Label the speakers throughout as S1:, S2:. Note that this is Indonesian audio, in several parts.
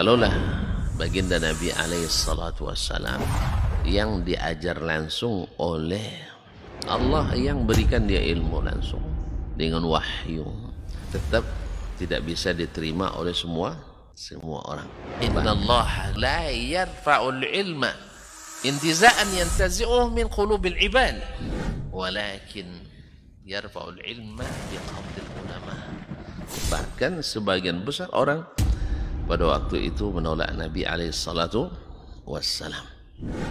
S1: Kalaulah baginda Nabi alaihissalatu wassalam yang diajar langsung oleh Allah, yang berikan dia ilmu langsung dengan wahyu, tetap tidak bisa diterima oleh semua orang. Innallaha la yarfa'ul ilma intiza'an yantazi'uhu min qulubil ibad, walakin yarfa'ul ilma biqabdil ulama. Bahkan sebagian besar orang pada waktu itu menolak Nabi alaihissalatu wassalam.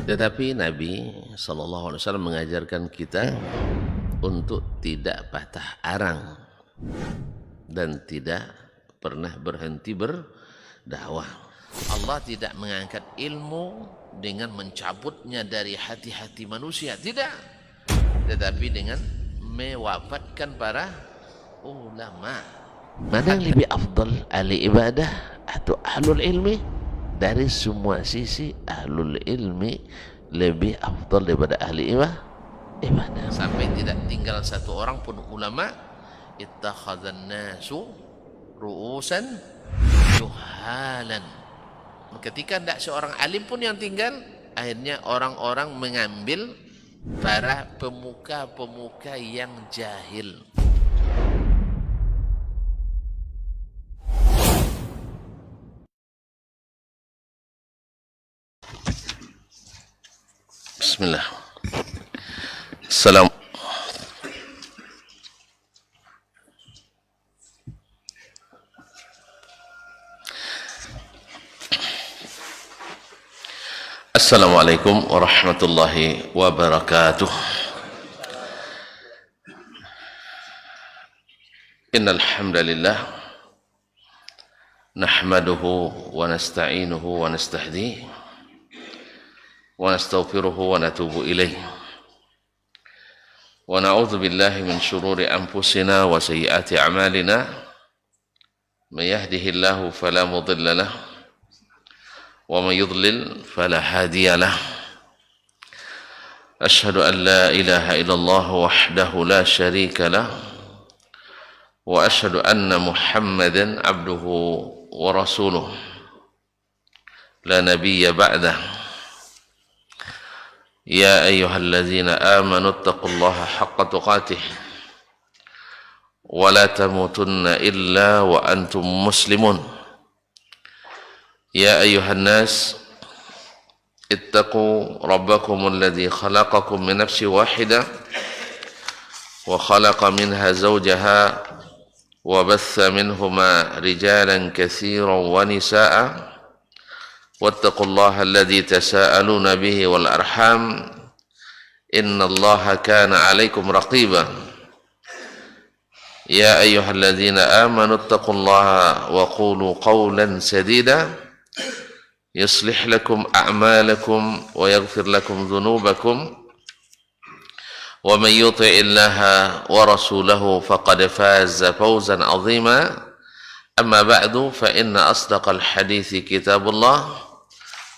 S1: Tetapi Nabi sallallahu alaihi wasallam mengajarkan kita untuk tidak patah arang dan tidak pernah berhenti berdakwah. Allah tidak mengangkat ilmu dengan mencabutnya dari hati-hati manusia, tidak, tetapi dengan mewafatkan para ulama. Mana yang lebih afdal, ahli ibadah atau ahlul ilmi? Dari semua sisi ahlul ilmi lebih afdal daripada ahli ibadah. Sampai tidak tinggal satu orang pun ulama. Ittakhadhan nasu ru'usan juhalan. Ketika tidak seorang alim pun yang tinggal, akhirnya orang-orang mengambil para pemuka-pemuka yang jahil. Bismillah. Assalamualaikum warahmatullahi wabarakatuh. Innal hamdalillah nahmaduhu wa nasta'inuhu wa nastahdihi wa nastaghfiruhu wa natubu ilaih wa na'udzu billahi min syururi anfusina wa sayyiati a'malina may yahdihillahu fala mudilla lahu wa may yudlil fala hadiya lahu. Asyhadu an la ilaha illallah wahdahu la syarika lahu wa asyhadu anna Muhammadan abduhu wa rasuluh la nabiyya ba'dah. يا أيها الذين آمنوا اتقوا الله حق تقاته ولا تموتن إلا وأنتم مسلمون. يا أيها الناس اتقوا ربكم الذي خلقكم من نفس واحدة وخلق منها زوجها وبث منهما رجالا كثيرا ونساء واتقوا الله الذي تساءلون به والأرحام إن الله كان عليكم رقيبا. يا أيها الذين آمنوا اتقوا الله وقولوا قولا سديدا يصلح لكم أعمالكم ويغفر لكم ذنوبكم ومن يطع الله ورسوله فقد فاز فوزا عظيما. أما بعد فإن أصدق الحديث كتاب الله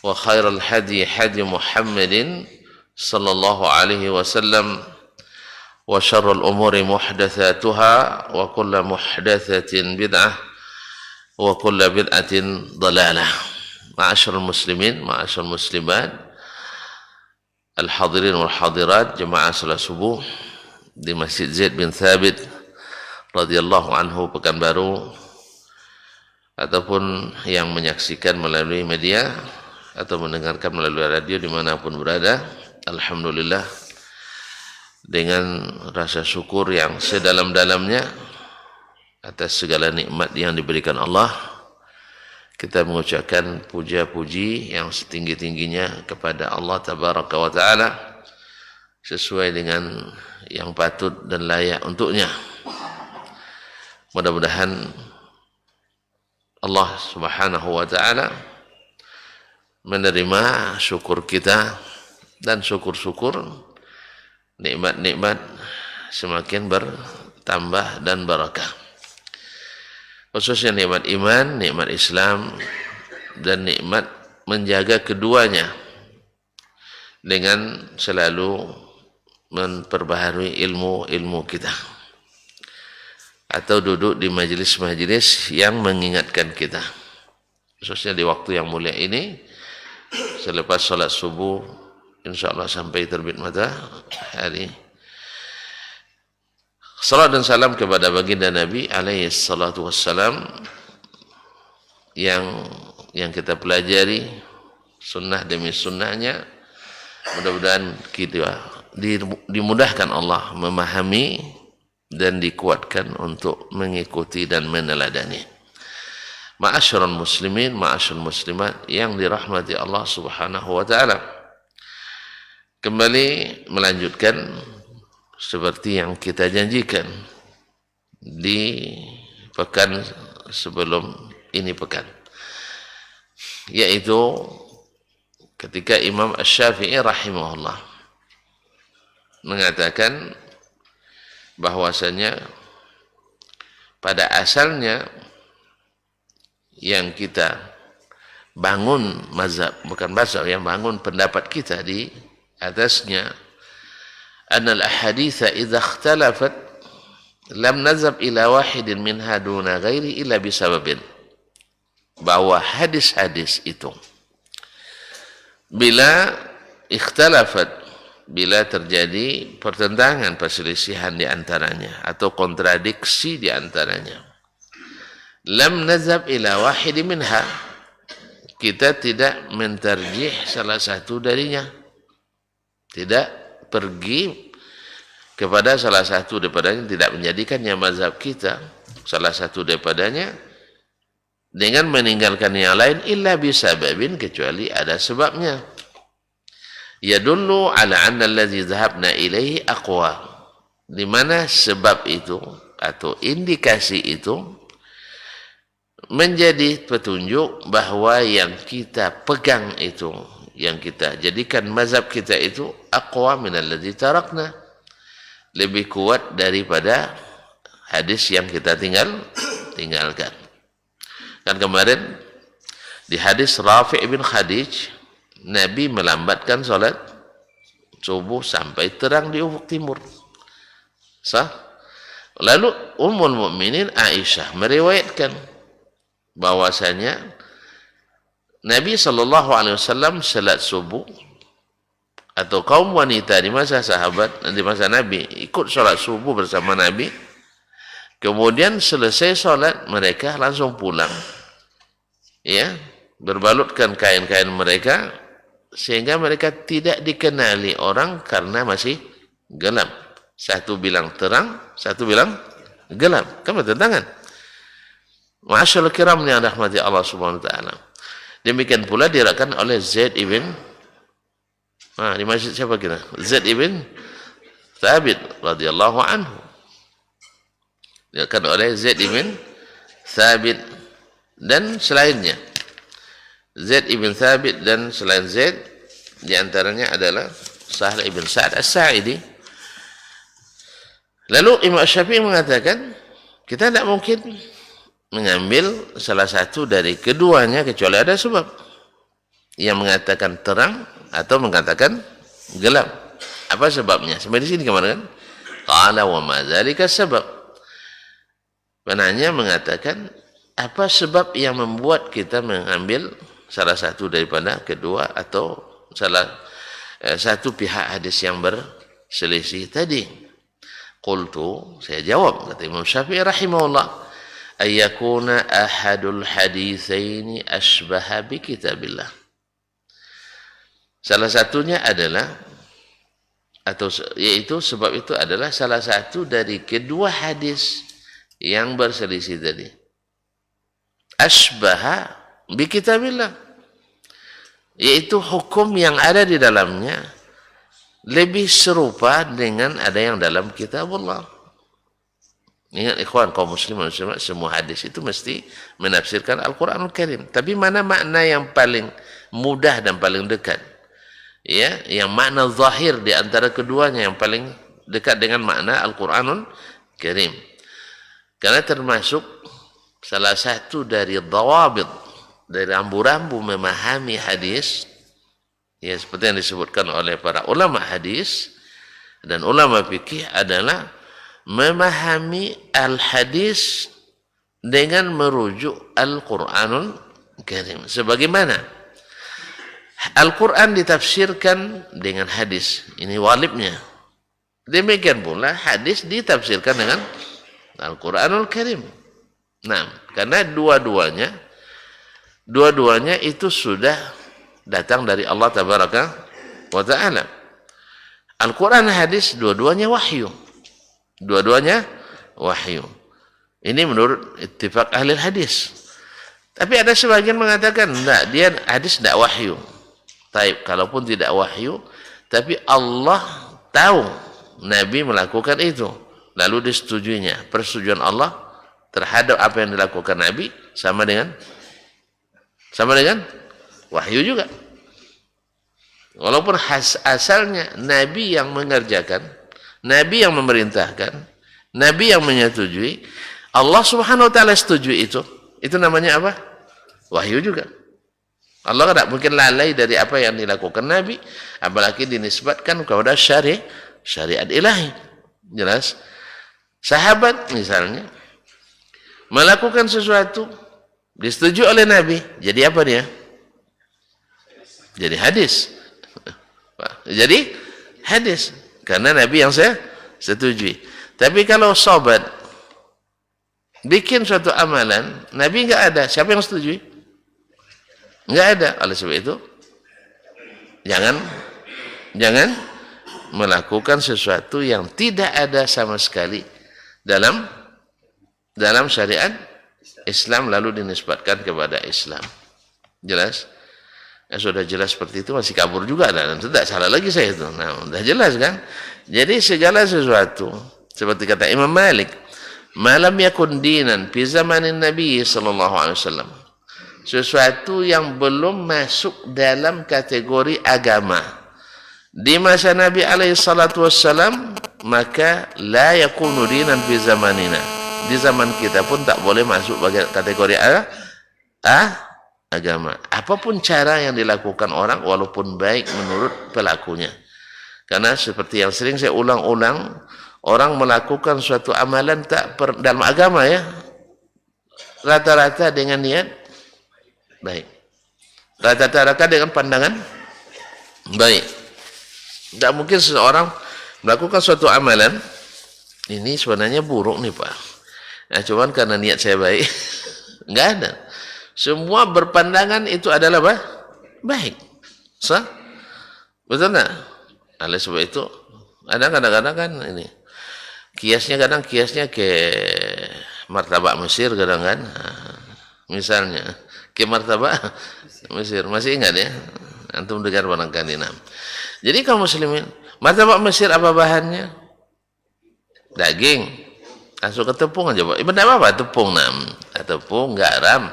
S1: وخير الهدي هدي محمد صلى الله عليه وسلم وشر الأمور محدثاتها وكل محدثة بدعة وكل بدعة ضلالة. معاشر المسلمين معاشر المسلمات الحاضرين والحاضرات jemaah salat subuh di Masjid Zaid bin Thabit radhiyallahu anhu Pekanbaru, ataupun yang menyaksikan melalui media atau mendengarkan melalui radio dimanapun berada. Alhamdulillah, dengan rasa syukur yang sedalam-dalamnya atas segala nikmat yang diberikan Allah, kita mengucapkan puja-puji yang setinggi-tingginya kepada Allah Tabaraka wa Ta'ala sesuai dengan yang patut dan layak untuknya. Mudah-mudahan Allah Subhanahu wa Ta'ala menerima syukur kita, dan syukur-syukur nikmat-nikmat semakin bertambah dan barakah, khususnya nikmat iman, nikmat Islam, dan nikmat menjaga keduanya dengan selalu memperbaharui ilmu kita, atau duduk di majelis-majelis yang mengingatkan kita khususnya di waktu yang mulia ini, selepas salat subuh insyaallah sampai terbit matahari. Salat dan salam kepada baginda Nabi alaihi salatu wassalam yang kita pelajari sunnah demi sunnahnya. Mudah-mudahan kita dimudahkan Allah memahami dan dikuatkan untuk mengikuti dan meneladani. Ma'asyiral muslimin, ma'asyiral muslimat yang dirahmati Allah Subhanahu wa taala. Kembali melanjutkan seperti yang kita janjikan di pekan sebelum ini pekan, yaitu ketika Imam Asy-Syafi'i rahimahullah mengatakan bahwasanya pada asalnya yang kita bangun mazhab, bukan mazhab, yang bangun pendapat kita di atasnya, annal ahaditha idza ikhtalafat lam nazhab ila wahidin minha duna ghairi illa bisababin, bahwa hadis-hadis itu bila ikhtalafat, bila terjadi pertentangan, perselisihan di antaranya atau kontradiksi di antaranya, lam nazhab ila wahid minha, kita tidak mentarjih salah satu darinya, tidak pergi kepada salah satu daripadanya, tidak menjadikannya mazhab kita salah satu daripadanya dengan meninggalkan yang lain, illa bisababin, kecuali ada sebabnya, yadullu ala anna allazi dhahabna ilaihi aqwa, di mana sebab itu atau indikasi itu menjadi petunjuk bahwa yang kita pegang itu, yang kita jadikan mazhab kita itu aqwa min allazi tarakna, lebih kuat daripada hadis yang kita tinggalkan. Kan kemarin di hadis Rafi' bin Khadij, Nabi melambatkan salat subuh sampai terang di ufuk timur. Sah? Lalu Ummul Mukminin Aisyah meriwayatkan bahwasanya Nabi SAW salat subuh, atau kaum wanita di masa sahabat, di masa Nabi ikut salat subuh bersama Nabi, kemudian selesai salat mereka langsung pulang, ya, berbalutkan kain-kain mereka sehingga mereka tidak dikenali orang karena masih gelap. Satu bilang terang, satu bilang gelap, kan bertentangan. Ma'asyarul kiram yang rahmati Allah Subhanahu wa taala. Demikian pula diriwayatkan oleh Zaid ibn, di masjid siapa kira? Zaid ibn Thabit radhiyallahu anhu. Diriwayatkan oleh Zaid ibn Thabit dan selainnya. Zaid ibn Thabit dan selain Zaid, di antaranya adalah Sahal ibn Sa'ad As-Sa'idi. Lalu Imam Syafi'i mengatakan kita tidak mungkin mengambil salah satu dari keduanya kecuali ada sebab, yang mengatakan terang atau mengatakan gelap. Apa sebabnya? Sampai di sini kemarin kan? Qala wa ma dzalika sebab. Penanya mengatakan apa sebab yang membuat kita mengambil salah satu daripada kedua atau salah satu pihak hadis yang berselisih tadi. Qultu, saya jawab, kata Imam Syafi'i rahimahullah, ayyakuna ahadul haditsaini asbaha bi kitabillah. Salah satunya adalah, atau yaitu sebab itu adalah salah satu dari kedua hadis yang berselisih tadi. Asbaha bi kitabillah, yaitu hukum yang ada di dalamnya lebih serupa dengan ada yang dalam kitab Allah. Ingat ikhwan kaum muslimin muslimat, semua hadis itu mesti menafsirkan Al-Quranul Karim. Tapi mana makna yang paling mudah dan paling dekat? Ya, yang makna zahir di antara keduanya yang paling dekat dengan makna Al-Quranul Karim. Karena termasuk salah satu dari dhawabit, dari rambu-rambu memahami hadis, ya seperti yang disebutkan oleh para ulama hadis dan ulama fikih, adalah memahami al-hadis dengan merujuk Al-Quranul Karim. Sebagaimana Al-Quran ditafsirkan dengan hadis. Ini walibnya. Demikian pula hadis ditafsirkan dengan Al-Quranul Karim. Nah, karena dua-duanya itu sudah datang dari Allah Tabaraka wa Ta'ala. Al-Quran hadis dua-duanya wahyu. Dua-duanya wahyu. Ini menurut ittifaq ahli hadis. Tapi ada sebagian mengatakan enggak, dia hadis tidak wahyu. Taib, kalaupun tidak wahyu, tapi Allah tahu Nabi melakukan itu, lalu disetujuinya. Persetujuan Allah terhadap apa yang dilakukan Nabi sama dengan wahyu juga. Walaupun asalnya Nabi yang mengerjakan, Nabi yang memerintahkan, Nabi yang menyetujui, Allah Subhanahu wa Ta'ala setuju itu namanya apa? Wahyu juga. Allah tidak mungkin lalai dari apa yang dilakukan Nabi, apalagi dinisbatkan kepada syariat ilahi. Jelas? Sahabat misalnya melakukan sesuatu disetujui oleh Nabi, jadi apa dia? Jadi hadis. Jadi hadis karena Nabi yang saya setujui. Tapi kalau sahabat bikin suatu amalan, Nabi enggak ada, siapa yang setujui? Enggak ada. Oleh sebab itu jangan melakukan sesuatu yang tidak ada sama sekali dalam syariat Islam lalu dinisbatkan kepada Islam. Jelas? Sudah jelas seperti itu masih kabur juga, dan tidak salah lagi saya itu. Nah, sudah jelas kan? Jadi segala sesuatu seperti kata Imam Malik, malam yakun dinan fi zamanin Nabi sallallahu alaihi wasallam. Sesuatu yang belum masuk dalam kategori agama di masa Nabi alaihi salatu wassalam, maka la yakunu dinan fi zamanina. Di zaman kita pun tak boleh masuk bagi kategori agama. Apapun cara yang dilakukan orang, walaupun baik menurut pelakunya. Karena seperti yang sering saya ulang-ulang, orang melakukan suatu amalan dalam agama ya, rata-rata dengan niat baik, rata-rata dengan pandangan baik. Tidak mungkin seseorang melakukan suatu amalan ini sebenarnya buruk nih Pak, nah cuman karena niat saya baik. Enggak ada. Semua berpandangan itu adalah apa? Baik. Sah? Betul tak? Oleh sebab itu ada kadang-kadang kan ini kiasnya ke martabak Mesir kadang kan. Misalnya ke martabak Mesir, masih ingat ya? Antum dengar barangkali. Jadi kaum muslimin, martabak Mesir apa bahannya? Daging. Langsung ke tepung aja Pak. Ibadah apa? Tepung tepung, garam.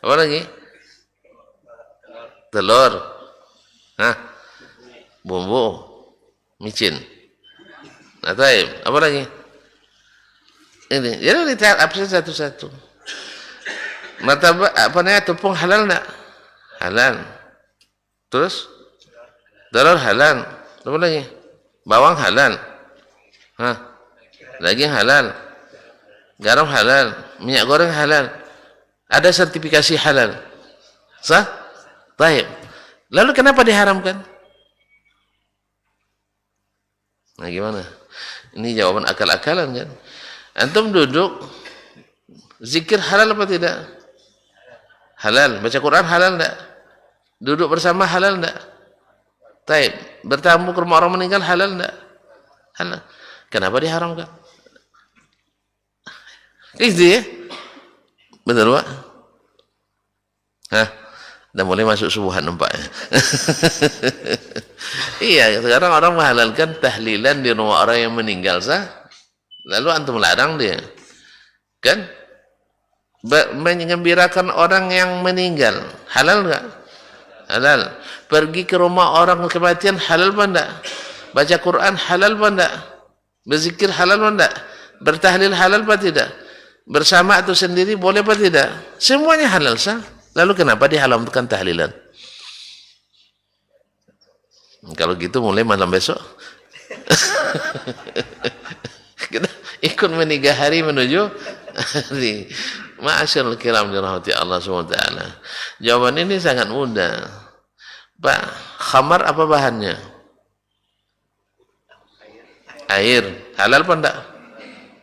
S1: Apa lagi? Telur. Bumbu. Micin. Apa lagi? Ini. Jadi ditarik absen satu-satu. Martabak tepung halal enggak? Halal. Terus telur halal. Apa lagi? Bawang halal. Daging halal. Garam halal. Minyak goreng halal. Ada sertifikasi halal. Sah? Baik. Lalu kenapa diharamkan? Nah gimana? Ini jawaban akal-akalan kan? Antum duduk, zikir halal apa tidak? Halal. Baca Quran halal enggak? Duduk bersama halal enggak? Baik. Bertamu ke rumah orang meninggal halal enggak? Halal. Kenapa diharamkan? Itu ya? Betul Pak? Dah mulai masuk subuhan nampaknya. Iya, sekarang orang menghalalkan tahlilan di rumah orang yang meninggal sah. Lalu antum larang dia. Kan? Mengembirakan orang yang meninggal. Halal enggak? Halal. Pergi ke rumah orang kematian halal apa enggak? Baca Quran halal apa enggak? Berzikir halal apa enggak? Bertahlil halal apa tidak? Bersama atau sendiri boleh apa tidak? Semuanya halal sah. Lalu kenapa diharamkan tahlilan? Kalau gitu mulai malam besok kita ikut 3 hari menuju hari. Ma'asyiral kiram dirahmati Allah SWT. Jawaban ini sangat mudah. Pak, khamar apa bahannya? Air. Halal apa enggak?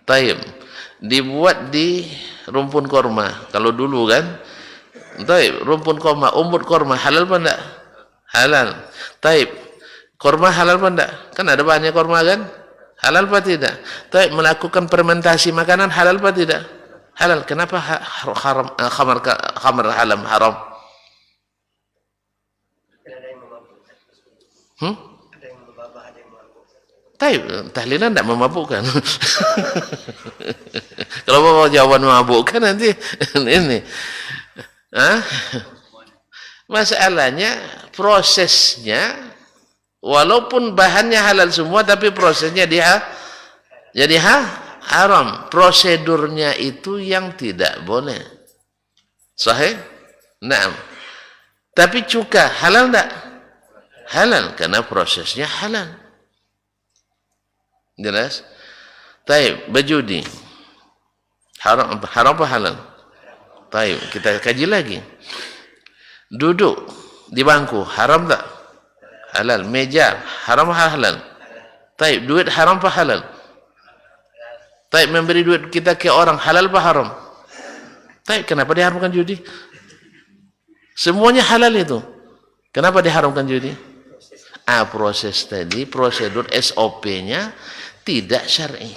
S1: Taib. Dibuat di rumpun korma. Kalau dulu kan, taib, rumpun korma, umbut korma, halal apa enggak? Halal. Taib. Korma halal apa enggak? Kan ada bahannya korma kan? Halal apa tidak? Taib, melakukan fermentasi makanan halal apa tidak? Halal. Kenapa khamar haram? Taib, tahlilan tidak memabukkan. Kalau mau jawaban memabukkan nanti ini. Masalahnya prosesnya, walaupun bahannya halal semua, tapi prosesnya jadi haram. Prosedurnya itu yang tidak boleh. Sahih? Naam. Tapi cuka halal tak? Halal, karena prosesnya halal. Jelas? Taib, berjudi. Haram apa halal? Taib, kita kaji lagi. Duduk di bangku, haram tak? Halal. Meja, haram apa halal? Taib, duit haram apa halal? Taib, memberi duit kita ke orang, halal apa haram? Taib, kenapa diharamkan judi? Semuanya halal itu. Kenapa diharamkan judi? Proses tadi, prosedur SOP-nya tidak syar'i.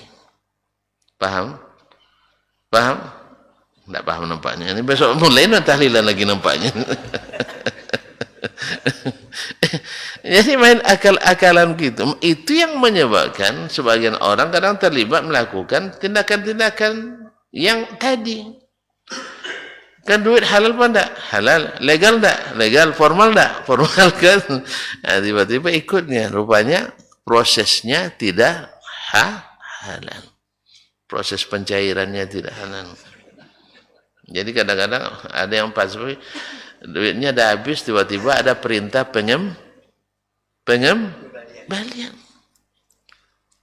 S1: Paham? Paham? Tidak paham nampaknya. Ini besok mulai tahlilan lagi nampaknya. Jadi main akal-akalan gitu. Itu yang menyebabkan sebagian orang kadang terlibat melakukan tindakan-tindakan yang tadi. Kan duit halal apa enggak? Halal. Legal enggak? Legal. Formal enggak? Formal kan. Nah, tiba-tiba ikutnya. Rupanya prosesnya tidak halal. Proses pencairannya tidak halal. Jadi kadang-kadang ada yang pas duitnya dah habis, tiba-tiba ada perintah pengembalian.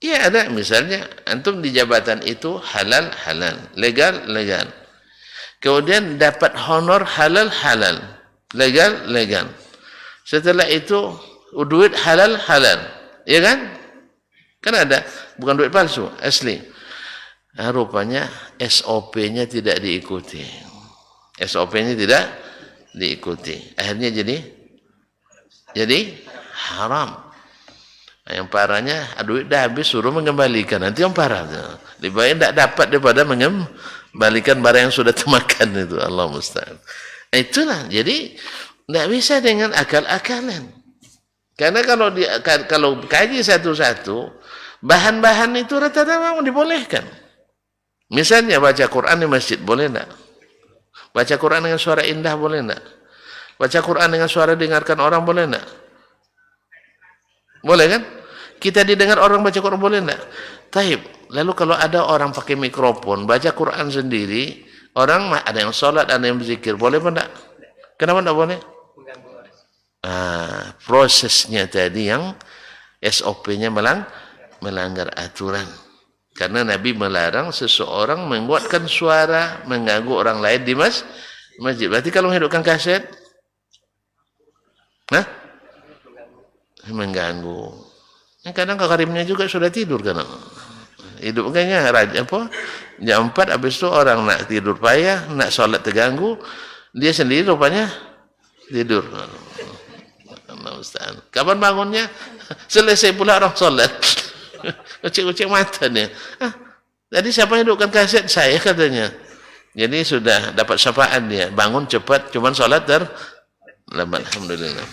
S1: Iya ada. Misalnya antum di jabatan itu halal, legal. Kemudian dapat honor halal, legal. Setelah itu duit halal, ya kan? Kan ada, bukan duit palsu, asli. Nah, rupanya SOP-nya tidak diikuti. SOP-nya tidak diikuti. Akhirnya jadi haram. Nah, yang parahnya duit dah habis suruh mengembalikan. Nanti yang parah. Lebih baik tidak dapat daripada mengembalikan barang yang sudah termakan itu. Allah musta'an. Itulah. Jadi tidak bisa dengan akal-akalan. Karena kalau kaji satu-satu, bahan-bahan itu rata-rata memang dibolehkan. Misalnya baca Quran di masjid boleh tidak? Baca Quran dengan suara indah boleh tidak? Baca Quran dengan suara dengarkan orang boleh tidak? Boleh kan? Kita didengar orang baca Quran boleh tidak? Taib. Lalu kalau ada orang pakai mikrofon baca Quran sendiri, orang ada yang sholat, ada yang berzikir, boleh apa tidak? Kenapa tidak boleh? Prosesnya tadi yang SOP-nya melanggar aturan. Karena Nabi melarang seseorang membuatkan suara mengganggu orang lain di masjid. Berarti kalau menghidupkan kaset, mengganggu. Kadang karimnya juga sudah tidur kan. Hidupkannya jam 4 habis itu orang nak tidur payah, nak solat terganggu, dia sendiri rupanya tidur. Kapan bangunnya? Selesai pula orang solat. Ucik-ucik mata dia. Tadi siapa yang hidupkan kaset? Saya katanya. Jadi sudah dapat syafaat dia. Bangun cepat, cuman solat terlambat. Alhamdulillah.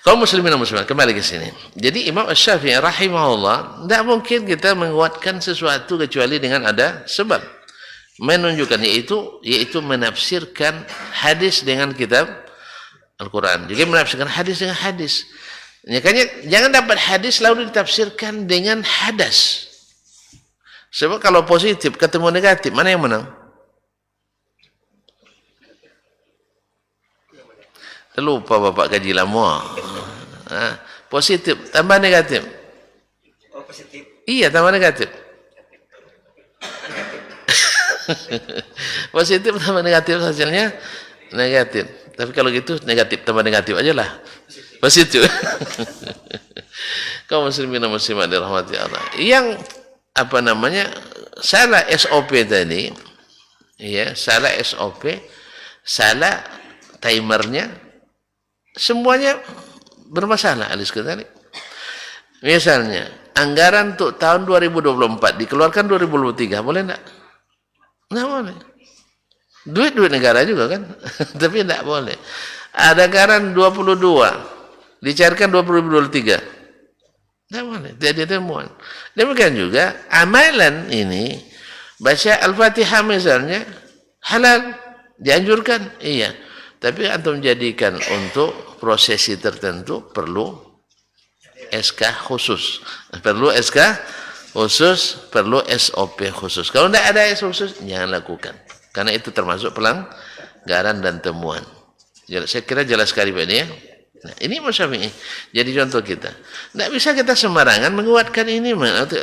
S1: Kaum muslimin dan muslimat, kembali ke sini. Jadi Imam Asy-Syafi'i rahimahullah, tidak mungkin kita menguatkan sesuatu kecuali dengan ada sebab. Menunjukkan yaitu menafsirkan hadis dengan kitab Al-Quran. Jadi menafsirkan hadis dengan hadis. Makanya jangan dapat hadis lalu ditafsirkan dengan hadas. Sebab kalau positif ketemu negatif, mana yang menang? Lupa bapak kaji lama. Positif tambah negatif. Positif. Iya tambah negatif. Positif tambah negatif hasilnya negatif. Tapi kalau gitu negatif tambah negatif aja lah. Positif. Kaum muslimin dan muslimat dirahmati Allah. Yang apa namanya? Salah SOP tadi, ya, salah SOP, salah timernya, semuanya bermasalah alis tadi. Misalnya, anggaran untuk tahun 2024 dikeluarkan 2023, boleh enggak? Enggak boleh. Duit negara juga kan? Tapi enggak boleh. Ada anggaran 22, dicairkan 2023. Tidak boleh, tidak temuan. Demikian juga amalan ini, baca Al-Fatihah misalnya, halal, dianjurkan, iya. Tapi antum jadikan untuk prosesi tertentu perlu SK khusus, perlu SK khusus, perlu SOP khusus. Kalau tidak ada SOP khusus, jangan lakukan, karena itu termasuk pelanggaran dan temuan. Saya kira jelas sekali Pak ini ya. Nah, ini Syafi'i jadi contoh kita. Tidak bisa kita sembarangan menguatkan ini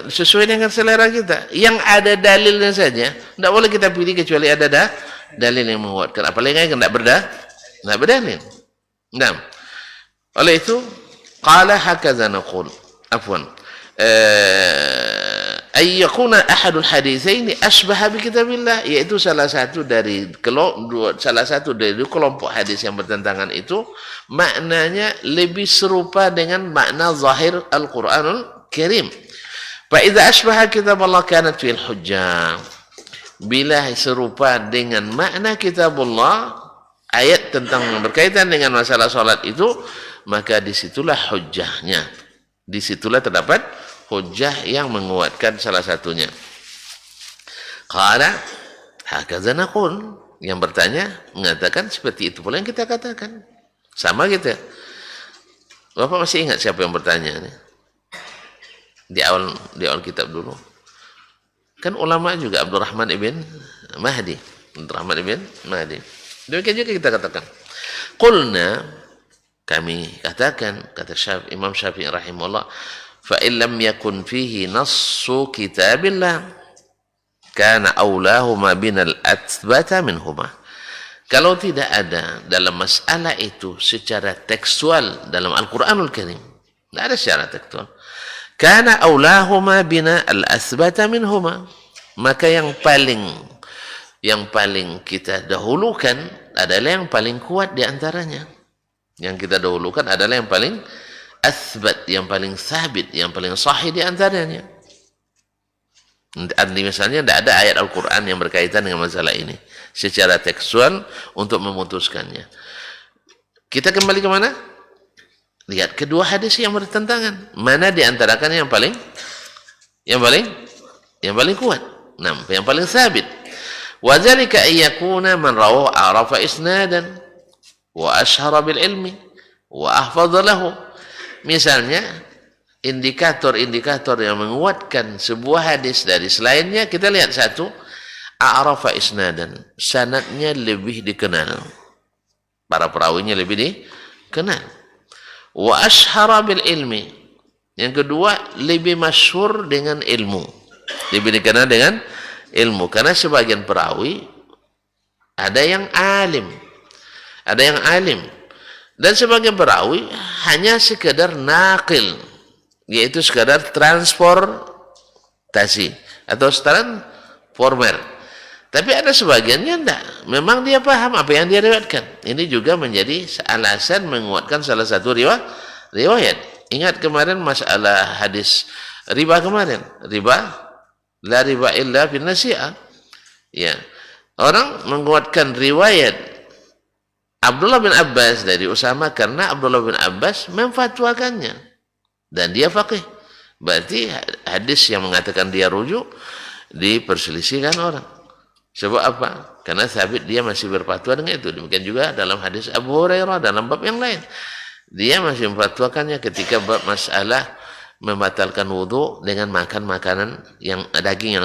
S1: sesuai dengan selera kita. Yang ada dalilnya saja, tidak boleh kita pilih kecuali ada dalil yang menguatkan. Apalagi yang tidak berdalil. Nah, oleh itu, qala hakadha naqul. Afwan. Ay yakuna ahadul haditsaini asbaha bi kitabillah, yaitu salah satu dari kelompok hadis yang bertentangan itu maknanya lebih serupa dengan makna zahir Al-Qur'anul Karim. Fa idza asbaha kitaballah kanat fil hujjah. Bila serupa dengan makna kitabullah, ayat tentang berkaitan dengan masalah salat itu, maka disitulah hujjahnya. Disitulah terdapat hujjah yang menguatkan salah satunya. Qala hakadha naqul, yang bertanya mengatakan seperti itu pula yang kita katakan. Sama kita. Bapak masih ingat siapa yang bertanya ini? Di awal kitab dulu. Kan ulama juga Abdurrahman ibn Mahdi. Abdurrahman ibn Mahdi. Demikian juga kita katakan. Qulna, kami katakan, kata Imam Syafi'i rahimahullah, fa in lam yakun fihi nassu kitabillah kana aulahuma binal athbata minhuma. Kalau tidak ada dalam masalah itu secara tekstual dalam Al-Qur'anul Karim, tidak ada secara tekstual, kana aulahuma bina al-athbata minhuma, maka yang paling kita dahulukan adalah yang paling kuat di antaranya. Yang kita dahulukan adalah yang paling athbat, yang paling sabit, yang paling sahih di antaranya. Misalnya tidak ada ayat Al-Quran yang berkaitan dengan masalah ini secara tekstual untuk memutuskannya. Kita kembali ke mana? Lihat kedua hadis yang bertentangan. Mana di antarakan yang paling kuat? Nah, yang paling sabit. Wa dzalika ayyakuna man rawahu arafa isnadan wa ashhara bil ilmi wa ahfadha lahu. Misalnya indikator-indikator yang menguatkan sebuah hadis dari selainnya, kita lihat satu, a'rafa isnadan, sanadnya lebih dikenal, para perawinya lebih dikenal. Wa ashhara bil ilmi, yang kedua lebih masyhur dengan ilmu, lebih dikenal dengan ilmu, karena sebagian perawi ada yang alim, dan sebagian perawi hanya sekedar naqil, yaitu sekadar transportasi atau transformer. Tapi ada sebagiannya enggak, memang dia paham apa yang dia riwayatkan. Ini juga menjadi alasan menguatkan salah satu riwayat. Ingat kemarin masalah hadis riba kemarin, la riba illa fil nasi'ah. Ya, orang menguatkan riwayat Abdullah bin Abbas dari Usama karena Abdullah bin Abbas memfatwakannya dan dia faqih. Berarti hadis yang mengatakan dia rujuk diperselisihkan orang. Sebab apa? Karena sabit dia masih berfatwa dengan itu. Demikian juga dalam hadis Abu Hurairah dalam bab yang lain. Dia masih memfatwakannya ketika bab masalah membatalkan wudu dengan makan makanan yang daging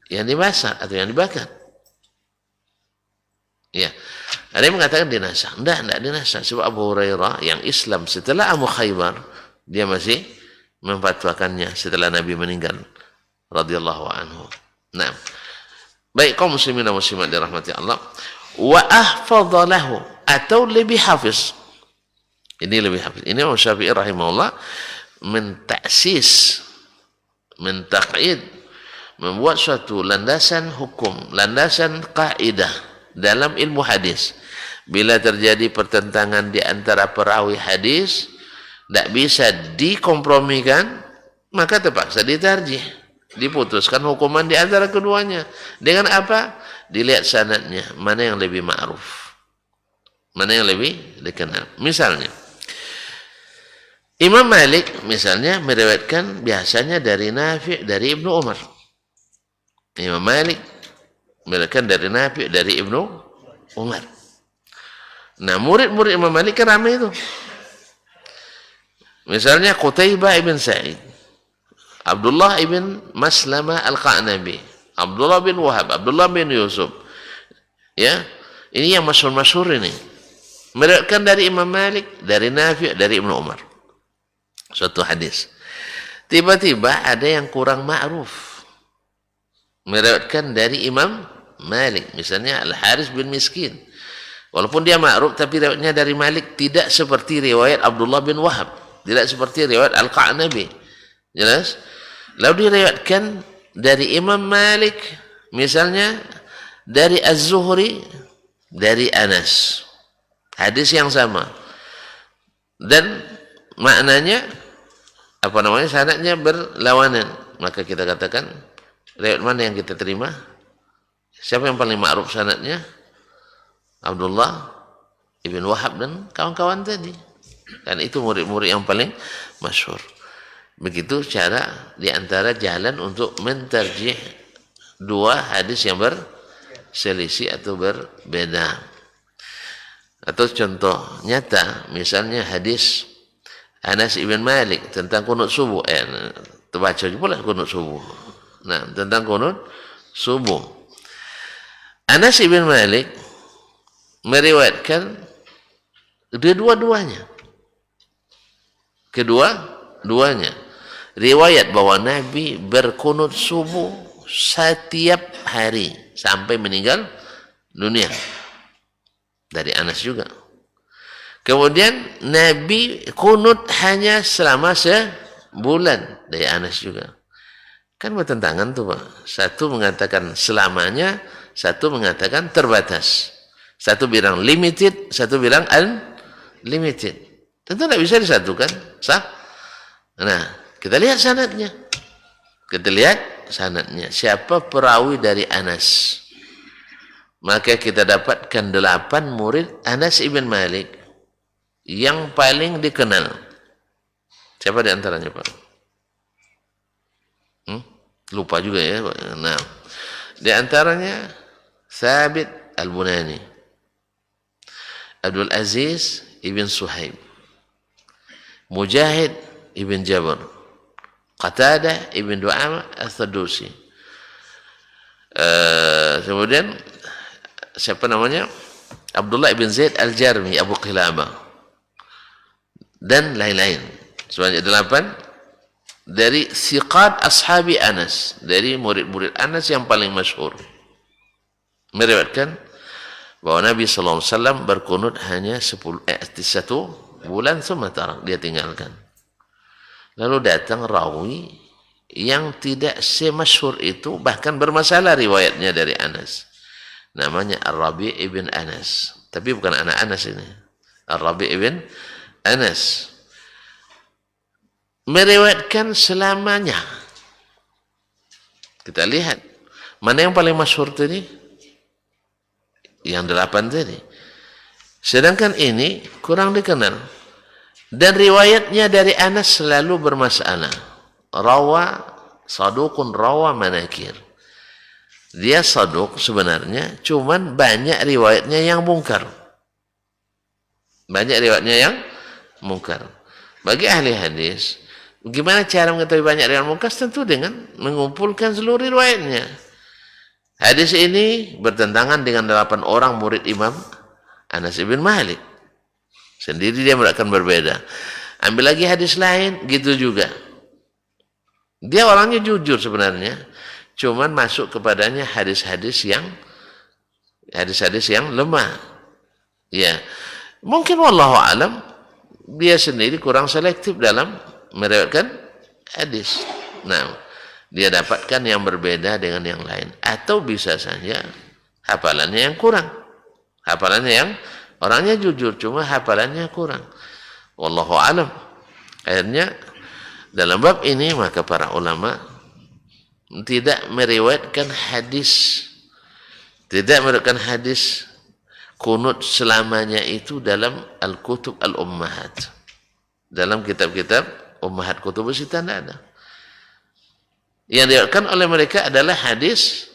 S1: yang dimasak atau yang dibakar. Ya. Ada yang mengatakan dinasah. Tidak dinasah. Sebab Abu Hurairah yang Islam setelah Abu Khaybar, dia masih memfatwakannya setelah Nabi meninggal radhiyallahu anhu. Nah, baik kaum muslimin dan muslimat dirahmati Allah, wa ahfadhalahu, atau lebih hafiz. Ini lebih hafiz. Ini Imam Syafi'i rahimahullah mentaksis, mentaqid, membuat suatu landasan hukum, landasan kaidah dalam ilmu hadis. Bila terjadi pertentangan di antara perawi hadis, tidak bisa dikompromikan, maka terpaksa ditarjih, diputuskan hukuman di antara keduanya. Dengan apa? Dilihat sanadnya, mana yang lebih ma'ruf, mana yang lebih dikenal. Misalnya Imam Malik misalnya meriwayatkan biasanya dari Nafi', dari Ibnu Umar. Imam Malik meriwayatkan dari Nafi', dari Ibnu Umar. Nah, murid-murid Imam Malik kan ramai itu. Misalnya Qutaibah ibn Sa'id, Abdullah ibn Maslamah al-Qa'nabi, Abdullah bin Wahab, Abdullah bin Yusuf. Ya, ini yang masyhur-masyhur ini. Meriwayatkan dari Imam Malik, dari Nafi', dari Ibnu Umar. Suatu hadis. Tiba-tiba ada yang kurang ma'ruf. Meriwayatkan dari Imam Malik, misalnya Al-Haris bin Miskin. Walaupun dia ma'ruf, tapi riwayatnya dari Malik tidak seperti riwayat Abdullah bin Wahab, tidak seperti riwayat Al-Qa'nabi. Jelas? Lalu diriwayatkan dari Imam Malik, misalnya dari Az-Zuhri, dari Anas. Hadis yang sama. Dan maknanya sanadnya berlawanan. Maka kita katakan riwayat mana yang kita terima? Siapa yang paling ma'ruf sanadnya? Abdullah ibn Wahab dan kawan-kawan tadi. Dan itu murid-murid yang paling masyhur. Begitu cara diantara jalan untuk mentarjih dua hadis yang berselisih atau berbeda. Atau contoh nyata, misalnya hadis Anas ibn Malik tentang kunut subuh. Terbaca pula kunut subuh. Nah, tentang kunut subuh. Anas ibn Malik meriwayatkan kedua-duanya riwayat bahwa Nabi berkunut subuh setiap hari sampai meninggal dunia, dari Anas juga. Kemudian Nabi kunut hanya selama sebulan, dari Anas juga. Kan bertentangan tuh Pak. Satu mengatakan selamanya, satu mengatakan terbatas. Satu bilang limited, satu bilang unlimited. Tentu tidak bisa disatukan. Sah? Nah, kita lihat sanadnya. Siapa perawi dari Anas? Maka kita dapatkan 8 murid Anas ibn Malik yang paling dikenal. Siapa di antaranya Pak? Lupa juga ya Pak. Nah, di antaranya Thabit al-Bunani, Abdul Aziz ibn Suhaib, Mujahid ibn Jabr, Qatadah ibn Du'amah al-Sadusi. Kemudian siapa namanya? Abdullah ibn Zaid al-Jarmi, Abu Qilabah, dan lain-lain. Sebanyak 8 dari siqat ashabi Anas, dari murid-murid Anas yang paling masyhur, meriwayatkan bahwa Nabi SAW berkunut hanya 1 bulan, sementara dia tinggalkan. Lalu datang rawi yang tidak semasyhur itu, bahkan bermasalah riwayatnya dari Anas. Namanya Ar-Rabi' ibn Anas. Tapi bukan anak Anas ini. Ar-Rabi' ibn Anas. Meriwayatkan selamanya. Kita lihat. Mana yang paling masyhur tadi? Yang 8 tadi. Sedangkan ini kurang dikenal. Dan riwayatnya dari Anas selalu bermasalah. Saduqun rawa manakir. Dia saduq sebenarnya, cuman banyak riwayatnya yang mungkar. Bagi ahli hadis, bagaimana cara mengetahui banyak riwayat mungkar? Tentu dengan mengumpulkan seluruh riwayatnya. Hadis ini bertentangan dengan 8 orang murid Imam Anas ibn Malik. Sendiri dia akan berbeda. Ambil lagi hadis lain, gitu juga. Dia orangnya jujur sebenarnya. Cuman masuk kepadanya hadis-hadis yang lemah. Ya. Mungkin wallahu alam dia sendiri kurang selektif dalam meriwayatkan hadis. Nah, dia dapatkan yang berbeda dengan yang lain, atau bisa saja hafalannya yang kurang. Hafalannya yang orangnya jujur, cuma hafalannya kurang. Wallahu alam. Akhirnya dalam bab ini maka para ulama tidak meriwayatkan hadis, kunut selamanya itu dalam al-kutub al-ummahat. Dalam kitab-kitab ummahat kutub sita tidak ada. Yang diriwayatkan oleh mereka adalah hadis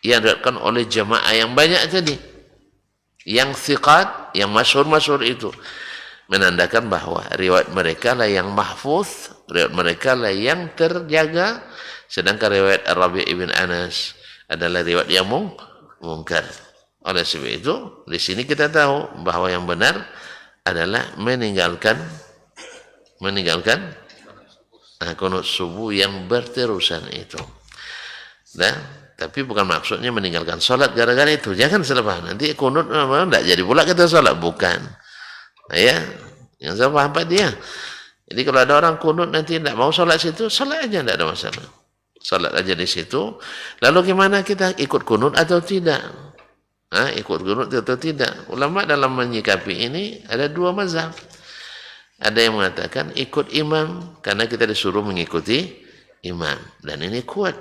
S1: yang diriwayatkan oleh jamaah yang banyak tadi, yang thiqat, yang masyhur itu, menandakan bahwa riwayat mereka lah yang mahfuz, riwayat mereka lah yang terjaga, sedangkan riwayat Ar-Rabi' ibn Anas adalah riwayat yang mungkar. Oleh sebab itu, di sini kita tahu bahwa yang benar adalah meninggalkan kunut subuh yang berterusan itu. Nah, tapi bukan maksudnya meninggalkan sholat gara-gara itu. Jangan selepas nanti kunut tidak jadi pula kita sholat, bukan. Nah, ya, yang saya paham Pak dia. Jadi kalau ada orang kunut nanti tidak mau sholat situ, sholat aja tidak ada masalah. Sholat aja di situ. Lalu gimana kita ikut kunut atau tidak? Ikut kunut atau tidak? Ulama dalam menyikapi ini ada dua mazhab. Ada yang mengatakan ikut imam karena kita disuruh mengikuti imam, dan ini kuat.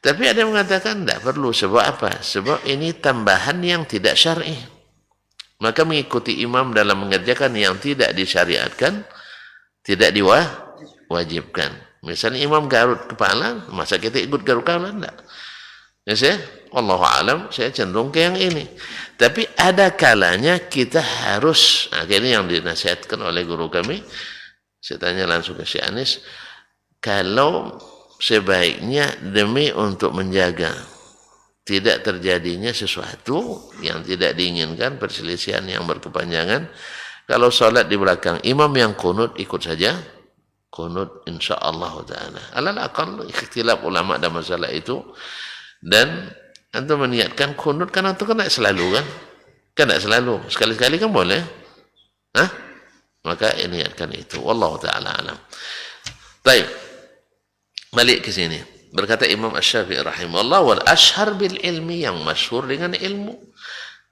S1: Tapi ada yang mengatakan tidak perlu. Sebab apa? Sebab ini tambahan yang tidak syar'i. Maka mengikuti imam dalam mengerjakan yang tidak disyariatkan tidak diwajibkan. Misalnya imam garut kepala, masa kita ikut garut kepala? Tidak. Ya, wallahu alam, saya cenderung ke yang ini. Tapi ada kalanya kita harus, ini yang dinasihatkan oleh guru kami. Saya tanya langsung ke Syekh Anis, kalau sebaiknya demi untuk menjaga tidak terjadinya sesuatu yang tidak diinginkan, perselisihan yang berkepanjangan, kalau sholat di belakang imam yang kunut, ikut saja kunut insyaallah ta'ala. Alal aqal ikhtilaf ulama dalam masalah itu. Dan antum meniatkan kunut kan antum kan tidak selalu kan? Kan tidak selalu. Sekali-sekali kan boleh. Maka niatkan itu. Wallahu ta'ala alam. Baik. Balik ke sini. Berkata Imam Asy-Syafi'i rahimahullah, wal ashhar bil ilmi, yang masyhur dengan ilmu.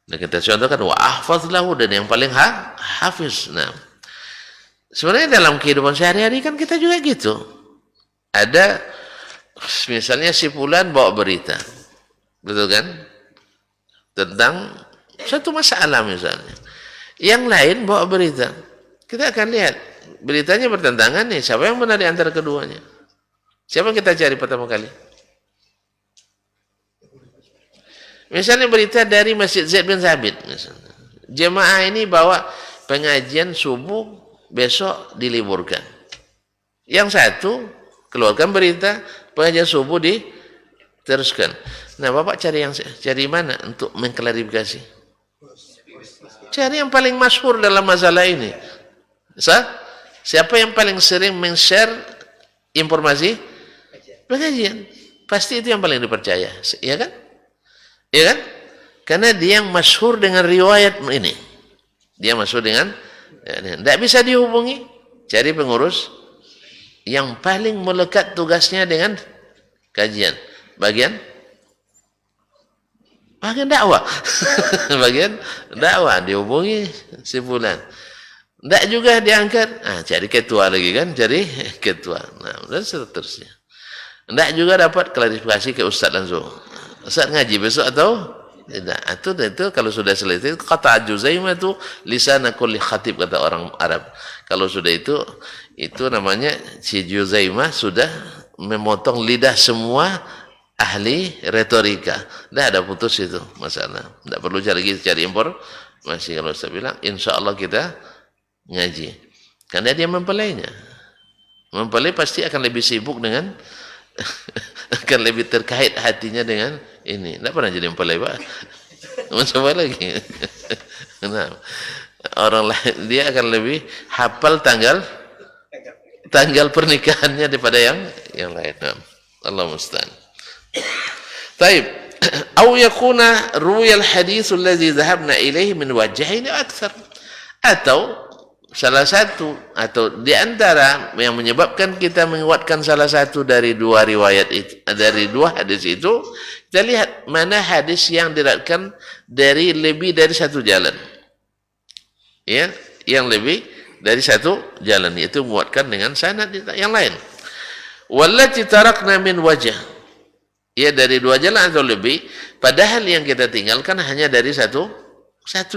S1: Dan kita contohkan wa ahfaz lahu, dan yang paling hafiz. Nah, sebenarnya dalam kehidupan sehari-hari kan kita juga gitu. Ada misalnya si fulan bawa berita, betul kan? Tentang satu masalah misalnya. Yang lain bawa berita. Kita akan lihat beritanya bertentangan nih. Siapa yang benar di antara keduanya? Siapa yang kita cari pertama kali? Misalnya berita dari Masjid Zaid bin Thabit misalnya. Jemaah ini bawa pengajian subuh besok diliburkan. Yang satu keluarkan berita pengajian subuh diteruskan. Nah, Bapak cari mana untuk mengklarifikasi? Cari yang paling masyhur dalam masalah ini. Siapa yang paling sering men-share informasi pengajian? Pasti itu yang paling dipercaya, ya kan? Ya kan? Karena dia yang masyhur dengan riwayat ini. Dia masyhur dengan, tidak bisa dihubungi, cari pengurus yang paling melekat tugasnya dengan kajian. Bagian dakwah. Bagian dakwah, dihubungi si fulan. Tidak juga diangkat. Cari ketua lagi kan, cari ketua. Nah, dan seterusnya. Tidak juga dapat klarifikasi ke Ustaz langsung. Ustaz ngaji besok atau tidak? Itu kalau sudah selesai, kata Juzaimah itu lisana kulli khatib, kata orang Arab. Kalau sudah itu namanya si Juzaimah sudah memotong lidah semua ahli retorika. Tidak ada putus itu masalah. Tidak perlu cari impor. Masih kalau saya bilang, insya Allah kita ngaji. Karena dia mempelainya. Mempelai pasti akan lebih sibuk dengan akan lebih terkait hatinya dengan ini. Tidak pernah jadi mempelai, Pak. Mau coba lagi. Nah, orang lain dia akan lebih hafal tanggal pernikahannya daripada yang lain. Allah musta'an. Taib. Au yakuna ruwiyal haditsul ladzi dhahabna ilaihi min wajhain aktsar. Atau salah satu atau di antara yang menyebabkan kita menguatkan salah satu dari dua riwayat itu, dari dua hadis itu, kita lihat mana hadis yang diriwayatkan dari lebih dari satu jalan. Ya, yang lebih dari satu jalan, yaitu menguatkan dengan sanad yang lain. Wallati tarakna min wajh, ya dari dua jalan atau lebih, padahal yang kita tinggalkan hanya dari satu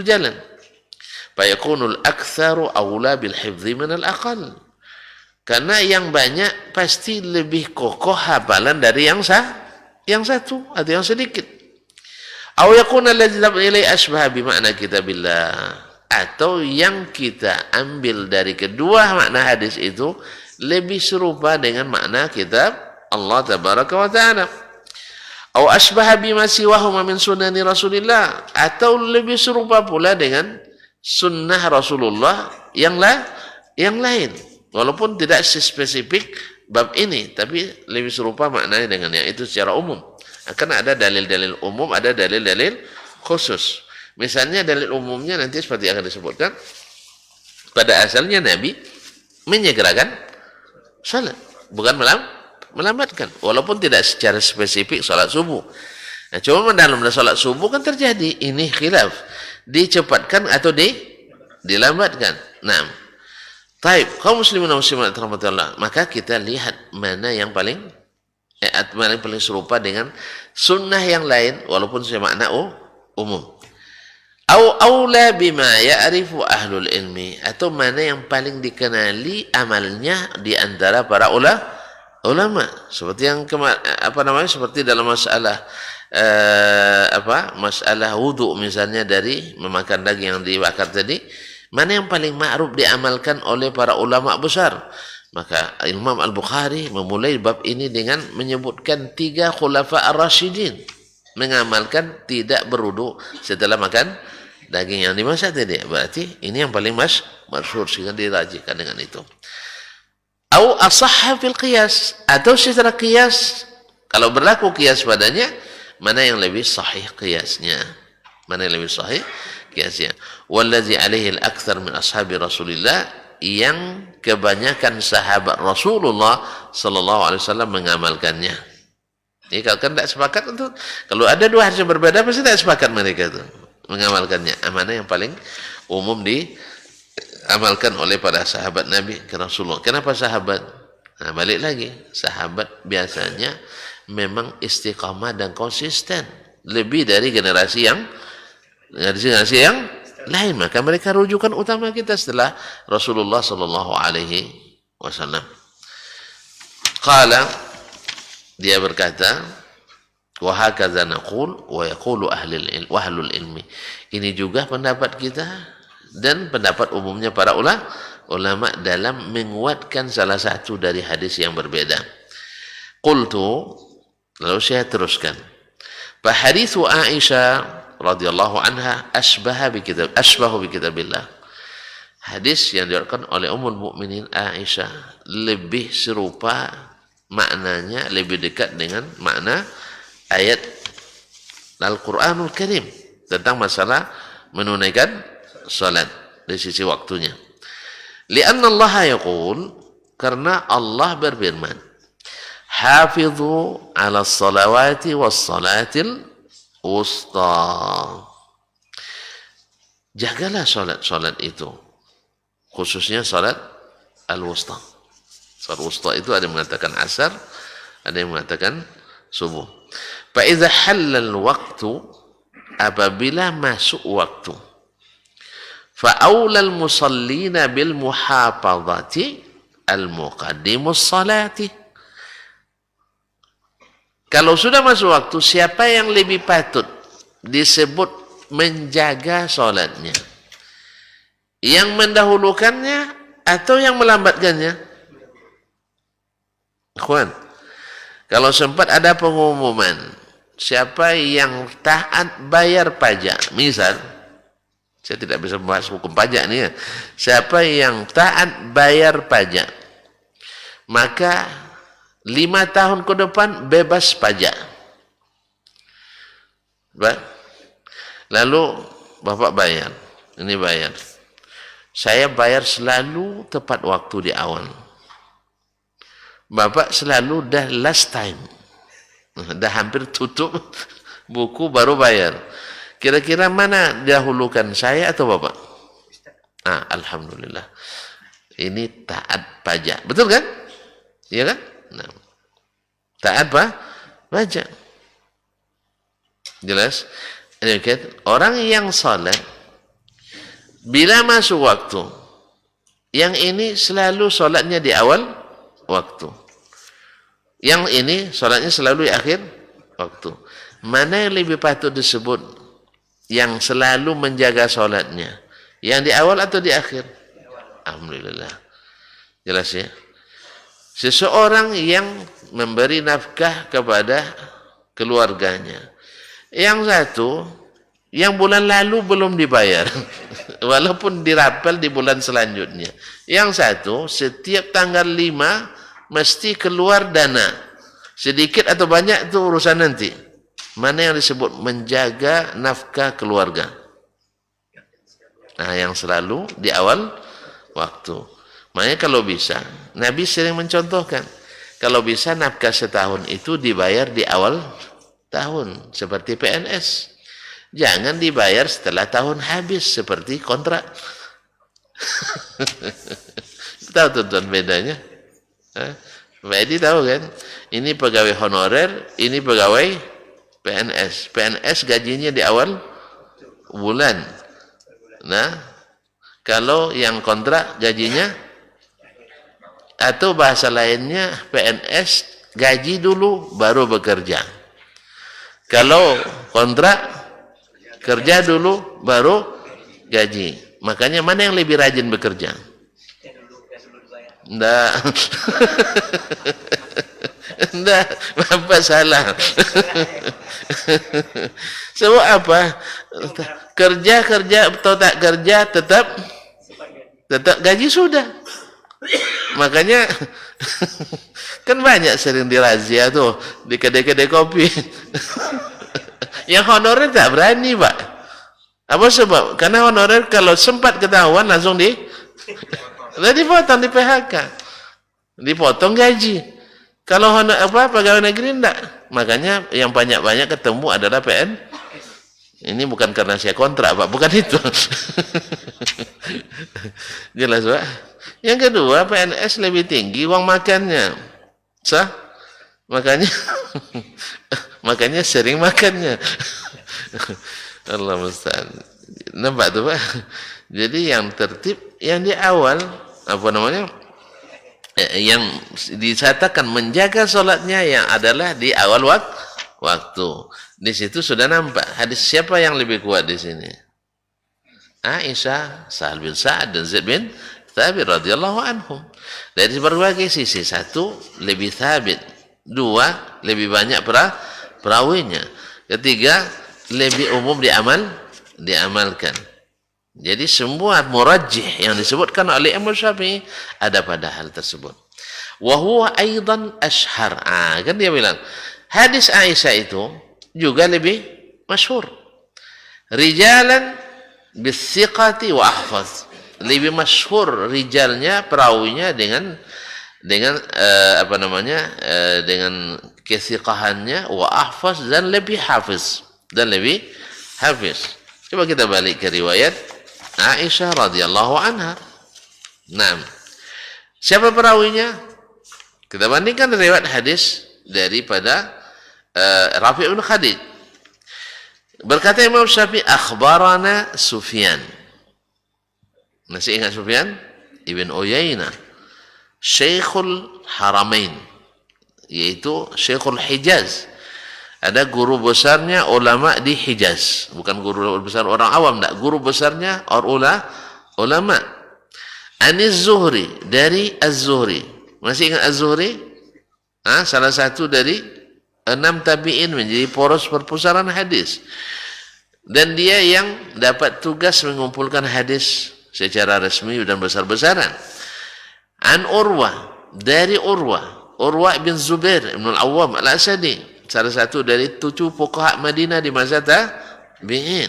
S1: jalan. Fayakunul aktsaru aula bil hifdzi min al aqall. Karena yang banyak pasti lebih kokoh hafalan dari yang satu atau yang sedikit. Aw yakuna alladzi ilai asbah bi makna kitabillah, atau yang kita ambil dari kedua makna hadis itu lebih serupa dengan makna kitab Allah tabaraka wa taala. Aw asbah bima siwahu min sunani Rasulillah, atau lebih serupa pula dengan sunnah Rasulullah yang lain, walaupun tidak spesifik bab ini, tapi lebih serupa maknanya dengan yang itu secara umum. Akan ada dalil-dalil umum, ada dalil-dalil khusus. Misalnya dalil umumnya nanti seperti akan disebutkan, pada asalnya Nabi menyegerakan salat, bukan melambatkan, walaupun tidak secara spesifik salat subuh. Nah, cuma dalam salat subuh kan terjadi ini khilaf, dicepatkan atau dilambatkan. Nah, taib, kaum muslimin dan muslimat rahmatullah, maka kita lihat mana yang paling serupa dengan sunnah yang lain, walaupun semakna umum. Au aula bima ya'rifu ahlul ilmi, atau mana yang paling dikenali amalnya di antara para ulama, seperti yang seperti dalam masalah masalah wudu misalnya, dari memakan daging yang dibakar tadi, mana yang paling ma'ruf diamalkan oleh para ulama besar. Maka Imam Al-Bukhari memulai bab ini dengan menyebutkan 3 khulafa ar-rasyidin mengamalkan tidak berwudu setelah makan daging yang dimasak tadi. Berarti ini yang paling masyhur, sehingga dirajikan dengan itu. Au asahha fil qiyas, atau secara qiyas, kalau berlaku qiyas padanya, mana yang lebih sahih qiyasnya, mana yang lebih sahih qiyasnya. Wallazi alaihi al-aktsar min ashabi Rasulillah, yang kebanyakan sahabat Rasulullah sallallahu alaihi wasallam mengamalkannya. Jadi kalau kan tidak sepakat untuk, kalau ada dua hadis yang berbeda pasti tidak sepakat mereka itu mengamalkannya. Mana yang paling umum diamalkan oleh para sahabat Nabi ke Rasulullah. Kenapa sahabat? Nah, balik lagi, sahabat biasanya memang istiqamah dan konsisten lebih dari generasi yang lain, maka mereka rujukan utama kita setelah Rasulullah sallallahu alaihi wasallam. Qala, dia berkata, wa hakadza naqul wa yaqulu ahlul ilmi. Ini juga pendapat kita dan pendapat umumnya para ulama dalam menguatkan salah satu dari hadis yang berbeda. Qultu, lalu saya teruskan, fa haditsu Aisyah radhiyallahu anha asbahu bi kitabillah. Hadis yang diriwayatkan oleh Ummul Mukminin Aisyah lebih serupa maknanya, lebih dekat dengan makna ayat Al-Qur'anul Karim tentang masalah menunaikan salat dari sisi waktunya. Lianna Allah yaqul, karena Allah berfirman, hafidhu ala salawati was salatil wusta. Jagalah salat itu, khususnya salat al-wusta. Salat wusta itu ada yang mengatakan asar, ada yang mengatakan subuh. Fa idza halal waktu, apabila masuk waktu, fa aulal musallina bil muhafazati al muqaddimus salati. Kalau sudah masuk waktu, siapa yang lebih patut disebut menjaga salatnya? Yang mendahulukannya atau yang melambatkannya? Ikhwan, kalau sempat ada pengumuman, siapa yang taat bayar pajak, misal, saya tidak bisa membahas hukum pajak nih ya, siapa yang taat bayar pajak, maka 5 tahun ke depan bebas pajak. Lalu Bapak bayar. Ini bayar. Saya bayar selalu tepat waktu di awal. Bapak selalu dah last time. Dah hampir tutup buku baru bayar. Kira-kira mana dahulukan, saya atau Bapak? Alhamdulillah. Ini taat pajak. Betul kan? Iya kan? Nah. Taat pajak. Jelas? Orang yang salat bila masuk waktu, yang ini selalu solatnya di awal waktu. Yang ini solatnya selalu di akhir waktu. Mana yang lebih patut disebut yang selalu menjaga solatnya? Yang di awal atau di akhir? Alhamdulillah. Jelas ya? Seseorang yang memberi nafkah kepada keluarganya. Yang satu, yang bulan lalu belum dibayar. Walaupun dirapel di bulan selanjutnya. Yang satu, setiap tanggal 5 mesti keluar dana. Sedikit atau banyak itu urusan nanti. Mana yang disebut menjaga nafkah keluarga? Nah, yang selalu di awal waktu. Makanya kalau bisa, Nabi sering mencontohkan. Kalau bisa nafkah setahun itu dibayar di awal tahun. Seperti PNS. Jangan dibayar setelah tahun habis seperti kontrak. Tahu tuan bedanya? Pak Edi tahu kan? Ini pegawai honorer, ini pegawai PNS. PNS gajinya di awal bulan. Nah, kalau yang kontrak gajinya, atau bahasa lainnya PNS gaji dulu baru bekerja. Kalau kontrak kerja dulu baru gaji. Makanya mana yang lebih rajin bekerja? Enggak. Enggak, Bapak salah. Sebab apa? Kerja atau tak kerja tetap gaji sudah. Makanya kan banyak sering dirazia tuh di kedai-kedai kopi. Yang honorer tak berani, Pak. Apa sebab? Karena honorer kalau sempat ketahuan langsung dipotong, di PHK. Dipotong gaji. Kalau pegawai negeri enggak. Makanya yang banyak-banyak ketemu adalah PN. Ini bukan karena saya kontrak, Pak, bukan itu. Jelas, Pak. Yang kedua, PNS lebih tinggi uang makannya. Sah? Makanya sering makannya. Allah musta'an. Nampak tu, Pak? Jadi yang tertib, yang di awal, yang disatakan menjaga solatnya yang adalah di awal waktu. Di situ sudah nampak. Hadis siapa yang lebih kuat di sini? Aisyah, Sahal bin Sa'ad dan Zaid bin Thabit radhiyallahu anhum. Dari berbagai sisi. Satu, lebih thabit. Dua, lebih banyak perawinya. Ketiga, lebih umum diamalkan. Jadi semua murajjih yang disebutkan oleh Imam Syafi'i ada pada hal tersebut. Wa huwa aidan ashhar. Kan dia bilang, hadis Aisyah itu juga lebih masyhur. Rijalan bis-siqati wa ahfaz. Lebih masyhur rijalnya, perawinya dengan dengan kesiqahannya, wa ahfaz, dan lebih hafiz. Coba kita balik ke riwayat Aisyah radhiyallahu anha. Nah, siapa perawinya? Kita bandingkan riwayat hadis daripada Rafi' bin Khadij. Berkata Imam Syafi'i, akhbarana Sufyan. Masih ingat Sufyan? Ibn Uyainah, Syekhul Haramain, yaitu Syekhul Hijaz. Ada guru besarnya ulama di Hijaz, bukan guru besar orang awam, tak, guru besarnya ulama. Anis Zuhri, dari Az-Zuhri. Masih ingat Az-Zuhri? Salah satu dari 6 tabi'in, menjadi poros perpustakaan hadis. Dan dia yang dapat tugas mengumpulkan hadis secara resmi dan besar-besaran. An Urwah, dari Urwah bin Zubair ibn al-Awwam al-Asadi, salah satu dari 7 fuqaha Madinah di masa tabi'in.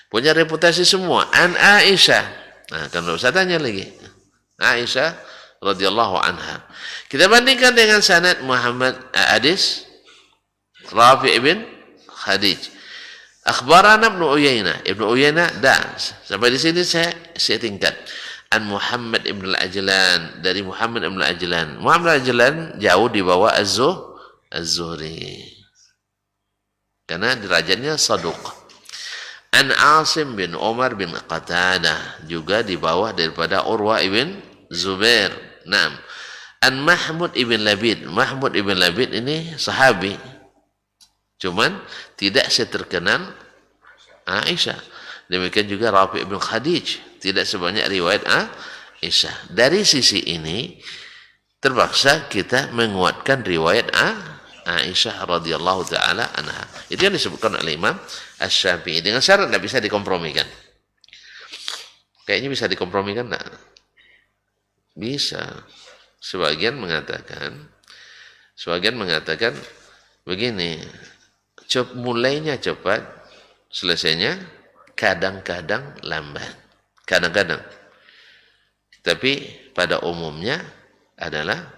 S1: Punya reputasi semua. An Aisyah. Nah, kan usah tanya lagi. Aisyah radhiyallahu anha. Kita bandingkan dengan sanad Muhammad hadis Rafi' ibn Khadij. Akhbarana Ibnu Uyainah. Ibnu Uyainah sampai di sini saya tingkat. An Muhammad ibn al-Ajlan, dari Muhammad ibn al-Ajlan. Muhammad al-Ajlan jauh di bawah Az-Zuhri. Karena derajatnya saduq. An Asim bin Umar bin Qatadah, juga di bawah daripada Urwa ibn Zubair. Naam. An Mahmud ibn Labid. Mahmud ibn Labid ini sahabi. Cuman tidak seterkenal Aisyah. Demikian juga Rafi' ibn Khadij, tidak sebanyak riwayat Aisyah. Dari sisi ini terpaksa kita menguatkan riwayat Aisyah radhiyallahu taala anha. Itu yang disebutkan oleh Imam Asy-Syafi'i dengan syarat tidak bisa dikompromikan. Kayaknya bisa dikompromikan enggak? Bisa. Sebagian mengatakan begini, mulainya cepat, selesainya kadang-kadang lambat. Kadang-kadang. Tapi pada umumnya adalah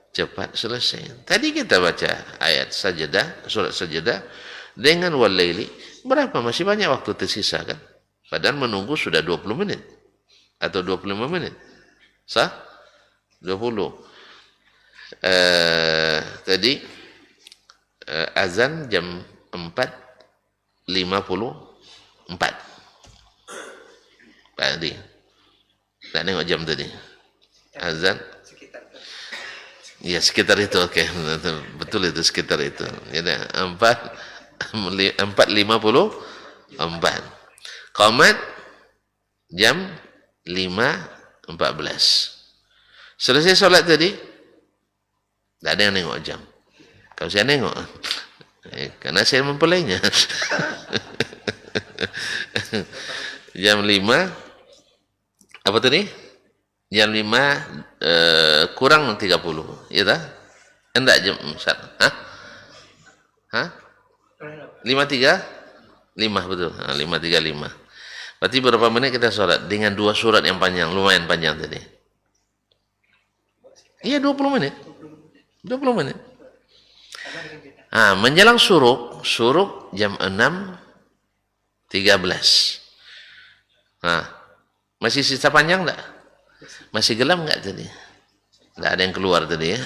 S1: cepat selesai. Tadi kita baca ayat sajadah, surat sajadah dengan walaili, berapa? Masih banyak waktu tersisa kan? Padahal menunggu sudah 20 menit atau 25 menit. Sah? 20. Tadi azan jam 4:54. Tadi. Tak nengok jam tadi. Azan. Ya sekitar itu, oke. Betul itu sekitar itu. Jadi 4:54. Qamat jam 5:14. Selesai solat tadi, tak ada yang nengok jam. Kalau saya nengok, karena saya mempelainya. Jam 5, apa tadi? Jam 5 kurang 30, ya tak? Enggak jam 1. Hah? 5:35 betul. 5:35. Berarti berapa menit kita sholat dengan 2 surat yang panjang, lumayan panjang tadi. Iya 20 menit. 20 menit. Menjelang suruk jam 6:13. Masih sisa panjang enggak? Masih gelap enggak tadi? Enggak ada yang keluar tadi ya.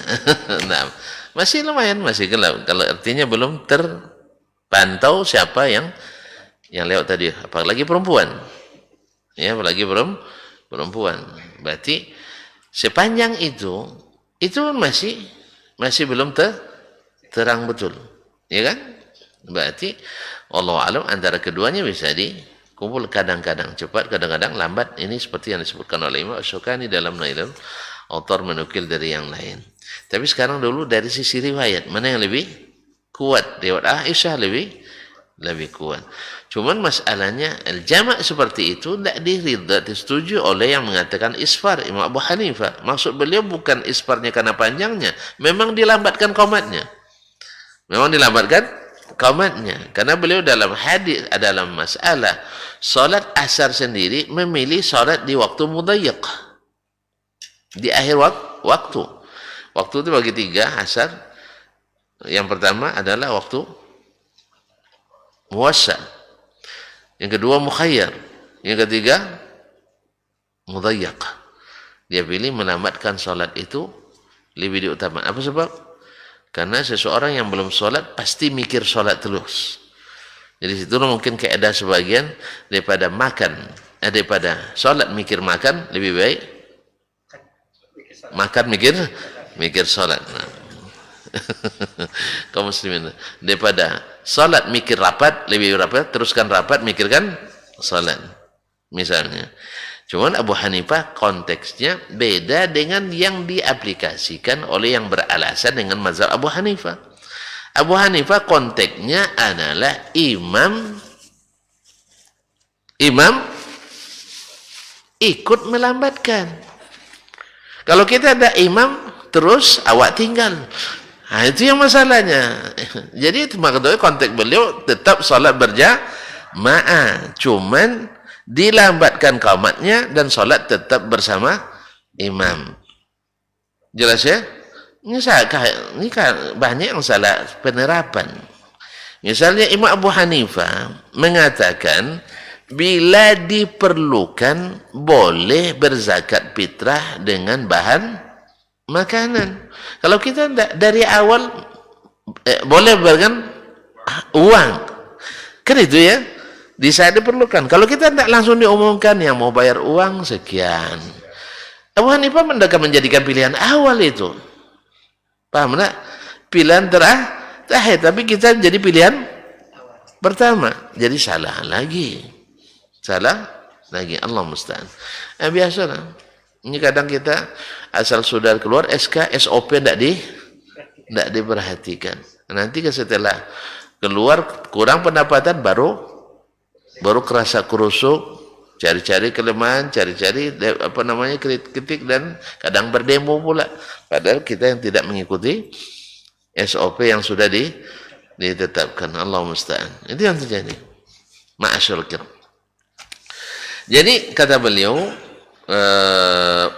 S1: Nah, masih lumayan, masih gelap. Kalau artinya belum terpantau siapa yang lewat tadi, apalagi perempuan. Ya, apalagi perempuan. Berarti sepanjang itu masih belum terang betul. Ya kan? Berarti wallahu alam antara keduanya bisa dikumpul, kadang-kadang cepat, kadang-kadang lambat. Ini seperti yang disebutkan oleh Imam Asy-Syaukani dalam Nailul Autar, menukil dari yang lain. Tapi sekarang dulu dari sisi riwayat, mana yang lebih kuat? Riwayat Aisyah lebih kuat. Cuman masalahnya al-jama' seperti itu tidak disetujui oleh yang mengatakan isfar, Imam Abu Hanifah. Maksud beliau bukan isfarnya karena panjangnya, memang dilambatkan qomatnya. Karena beliau dalam hadis, dalam masalah salat asar sendiri memilih salat di waktu mudayyiq, di akhir waktu. Waktu itu bagi 3 asar. Yang pertama adalah waktu muwassa', yang kedua mukhayyar, yang ketiga mudayyiq. Dia pilih melambatkan salat itu lebih diutamakan. Apa sebab? Karena seseorang yang belum sholat pasti mikir sholat terus. Jadi situ mungkin keadaan sebagian daripada daripada sholat mikir makan, lebih baik makan mikir sholat. Nah. Kaum muslimin, daripada sholat mikir rapat, lebih rapat, teruskan rapat mikirkan sholat misalnya. Cuman Abu Hanifah konteksnya beda dengan yang diaplikasikan oleh yang beralasan dengan mazhab Abu Hanifah. Abu Hanifah konteksnya adalah imam ikut melambatkan. Kalau kita ada imam terus awak tinggal, Nah, itu yang masalahnya. Jadi itu makanya konteks beliau tetap salat berjamaah, cuman dilambatkan qamatnya dan salat tetap bersama imam. Jelas ya? Ini kan banyak yang salah penerapan. Misalnya Imam Abu Hanifah mengatakan bila diperlukan boleh berzakat fitrah dengan bahan makanan. Kalau kita dari awal boleh berikan uang, kan itu ya, di saat diperlukan. Kalau kita tidak langsung diumumkan yang mau bayar uang sekian, Abu Hanifah menjadikan pilihan awal itu, paham tak? Pilihan terakhir, tapi kita jadi pilihan pertama, jadi salah lagi. Allah musta'an. Biasalah. Ini kadang kita asal sudah keluar SK, SOP tidak diperhatikan. Nanti setelah keluar kurang pendapatan baru kerasa kerusuk, cari-cari kelemahan, cari-cari kritik dan kadang berdemo pula. Padahal kita yang tidak mengikuti SOP yang sudah ditetapkan. Allah musta'an. Itu yang terjadi. Ma'asyarul kiram. Jadi kata beliau,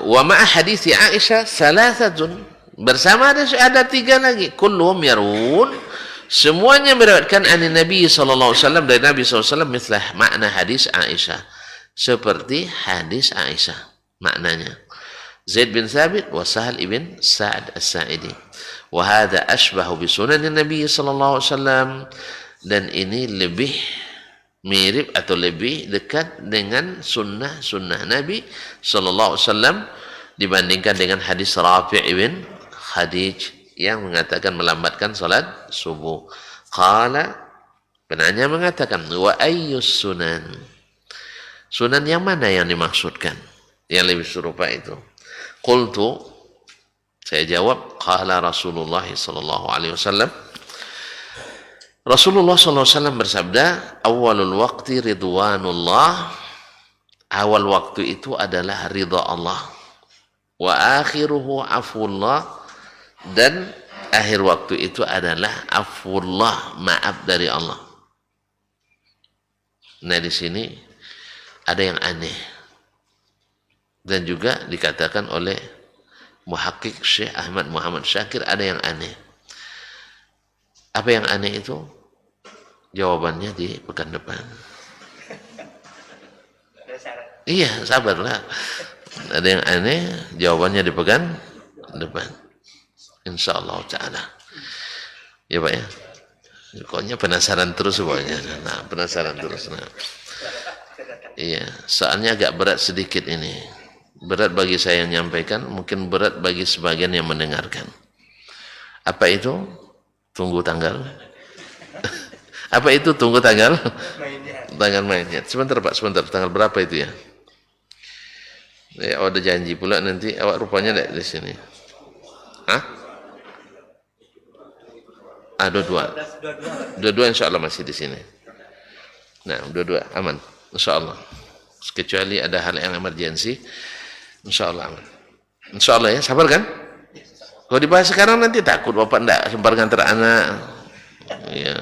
S1: wa ma'a hadisi Aisyah salasatun, bersama ada 3 lagi, kulluhum yarun, semuanya meriwayatkan dari Nabi sallallahu alaihi wasallam, dari Nabi sallallahu alaihi wasallam mislah makna hadis Aisyah, seperti hadis Aisyah maknanya. Zaid bin Thabit wa Sahal ibn Sa'ad as-Sa'idi, wa hadha ashbahu bi sunanin Nabi sallallahu alaihi wasallam, dan ini lebih mirip atau lebih dekat dengan sunnah Nabi sallallahu alaihi wasallam dibandingkan dengan hadis Rafi' ibn Khadij yang mengatakan melambatkan salat subuh. Qala, penanya mengatakan, wa ayyus sunan, sunan yang mana yang dimaksudkan yang lebih serupa itu? Qultu, saya jawab, qala Rasulullah sallallahu alaihi wasallam, Rasulullah SAW bersabda, awalul waqti ridwanullah, awal waktu itu adalah ridha Allah, wa akhiruhu afullah, dan akhir waktu itu adalah afullah, maaf dari Allah. Nah, di sini ada yang aneh, dan juga dikatakan oleh muhakkik Syekh Ahmad Muhammad Syakir, ada yang aneh. Apa yang aneh itu? Jawabannya di pekan depan. Iya, sabarlah. Ada yang aneh, jawabannya di pekan depan. Insyaallah ta'ala. Ya Pak ya. Pokoknya penasaran terus pokoknya. Nah, penasaran terus. Nah. Iya, soalnya agak berat sedikit ini. Berat bagi saya yang menyampaikan, mungkin berat bagi sebagian yang mendengarkan. Apa itu? Tunggu tanggal. Apa itu tunggu tanggal? Tanggal mainnya. Sebentar Pak, sebentar. Tanggal berapa itu ya? Ya, ada janji pula nanti. Awak rupanya tidak di sini. Hah? Dua-dua. Dua-dua insya Allah masih di sini. Nah, dua-dua aman. Insya Allah. Kecuali ada hal yang emergensi. Insya Allah aman. Insya Allah ya. Sabar kan? Kalau dibahas sekarang nanti takut Bapak tidak sempat ngantar anak. Ya.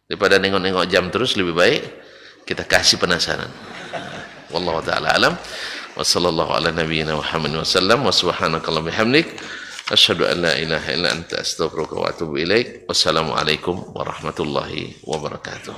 S1: Daripada nengok-nengok jam terus, lebih baik kita kasih penasaran. Wallahu ta'ala alam. Wa sallallahu ala nabiyyina Muhammad wa sallam. Wa subhanakallah bihamdik. Asyhadu an la ilaha illa anta astaghfiruka wa atubu ilaik. Wassalamualaikum warahmatullahi wabarakatuh.